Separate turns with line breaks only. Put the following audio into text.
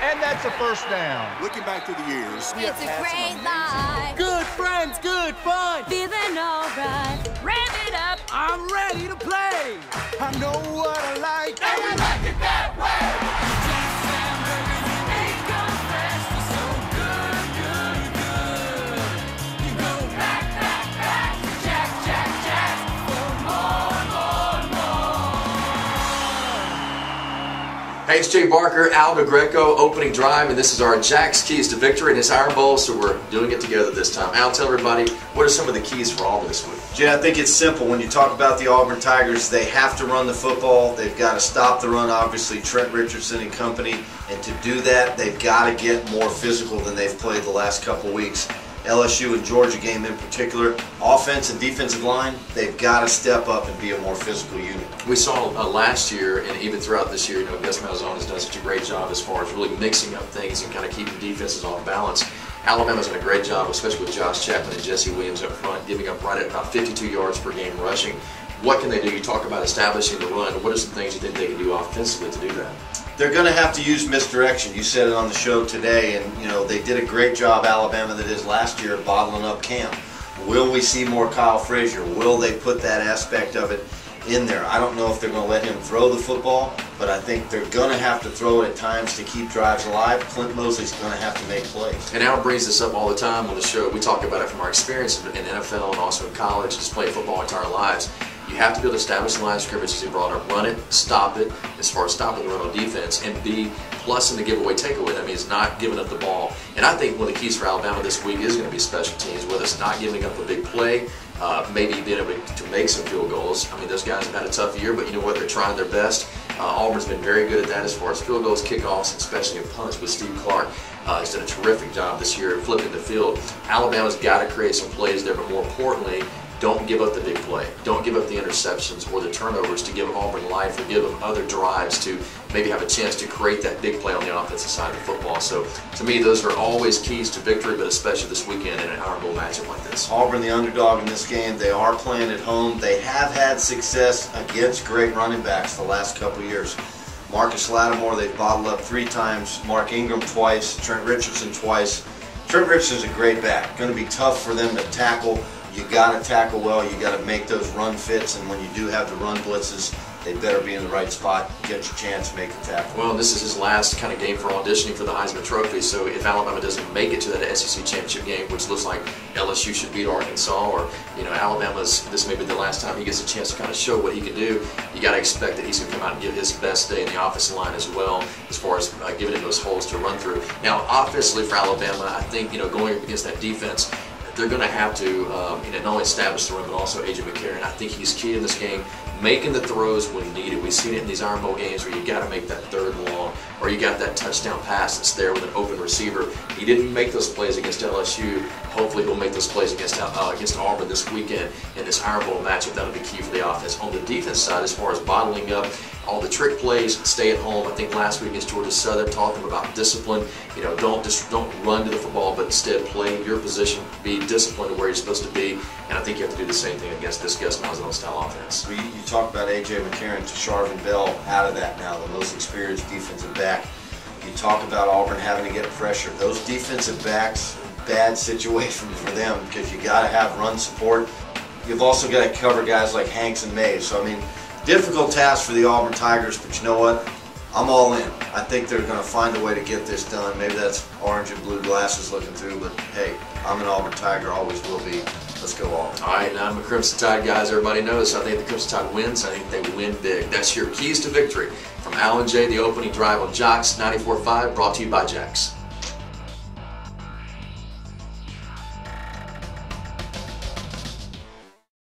And that's a first down.
Looking back through the years,
It's a great life.
Good friends, good fun.
Feeling alright. Rev it up.
I'm ready to play.
I know what I like.
And we like it that way. Jack's hamburgers and bacon fresh. So good, good, good. You go back, back, back. Jack, Jack, Jack. For more, more, more.
Hey, it's Jay Barker, Alba Greco, opening drive, and this is our Jack's Keys to Victory in this Iron Bowl, so we're doing it together this time. Al, tell everybody, what are some of the keys for Auburn this week?
Jay, I think it's simple. When you talk about the Auburn Tigers, they have to run the football. They've got to stop the run, obviously, Trent Richardson and company, and to do that, they've got to get more physical than they've played the last couple weeks. LSU and Georgia game in particular, offense and defensive line, they've got to step up and be a more physical unit.
We saw last year, and even throughout this year, Gus Malzahn has done such a great job as far as really mixing up things and kind of keeping defenses off balance. Alabama's done a great job, especially with Josh Chapman and Jesse Williams up front, giving up right at about 52 yards per game rushing. What can they do? You talk about establishing the run. What are some things you think they can do offensively to do that?
They're going to have to use misdirection. You said it on the show today, and they did a great job, Alabama, that is last year, bottling up Cam. Will we see more Kyle Frazier? Will they put that aspect of it in there? I don't know if they're going to let him throw the football, but I think they're going to have to throw it at times to keep drives alive. Clint Mosley's going to have to make plays.
And Al brings this up all the time on the show. We talk about it from our experience in NFL and also in college, just playing football our entire lives. You have to be able to establish the line of scrimmage, as he brought up, run it, stop it, as far as stopping the run on defense, and be plus in the giveaway takeaway. That means not giving up the ball. And I think one of the keys for Alabama this week is going to be special teams, whether it's not giving up a big play, maybe being able to make some field goals. I mean, those guys have had a tough year, but you know what? They're trying their best. Auburn's been very good at that as far as field goals, kickoffs, especially in punts with Steve Clark. He's done a terrific job this year flipping the field. Alabama's got to create some plays there, but more importantly, don't give up the big play. Don't give up the interceptions or the turnovers to give Auburn life or give them other drives to maybe have a chance to create that big play on the offensive side of the football. So to me, those are always keys to victory, but especially this weekend in an Iron Bowl matchup like this.
Auburn, the underdog in this game, they are playing at home. They have had success against great running backs the last couple of years. Marcus Lattimore, they've bottled up 3 times. Mark Ingram twice. Trent Richardson twice. Trent Richardson's a great back. Going to be tough for them to tackle. You got to tackle well. You got to make those run fits, and when you do have the run blitzes, they better be in the right spot, get your chance, make the tackle.
Well, this is his last kind of game for auditioning for the Heisman Trophy, so if Alabama doesn't make it to that SEC championship game, which looks like LSU should beat Arkansas, or this may be the last time he gets a chance to kind of show what he can do, you got to expect that he's going to come out and give his best day in the offensive line as well, as far as giving him those holes to run through. Now, offensively for Alabama, I think going up against that defense, they're going to have to not only establish the run, but also A.J. McCarron. I think he's key in this game, making the throws when needed. We've seen it in these Iron Bowl games where you got to make that third and long, or you got that touchdown pass that's there with an open receiver. He didn't make those plays against LSU. Hopefully he'll make those plays against Auburn this weekend in this Iron Bowl matchup. That'll be key for the offense. On the defense side, as far as bottling up all the trick plays, stay at home. I think last week against Georgia Southern, talking about discipline. Don't run to the football, but instead play your position, be disciplined where you're supposed to be. And I think you have to do the same thing against this Gus Malzahn style offense.
You talk about A.J. McCarron to Charvin Bell out of that now, the most experienced defensive back. You talk about Auburn having to get pressure. Those defensive backs, bad situation for them because you got to have run support. You've also got to cover guys like Hanks and Mays. So, I mean, difficult task for the Auburn Tigers, but you know what? I'm all in. I think they're going to find a way to get this done. Maybe that's orange and blue glasses looking through, but hey, I'm an Auburn Tiger, always will be. Let's go Auburn.
All right, now I'm a Crimson Tide, guys. Everybody knows. I think the Crimson Tide wins. I think they win big. That's your keys to victory. From Al and Jay, the opening drive on Jocks 94.5, brought to you by Jacks.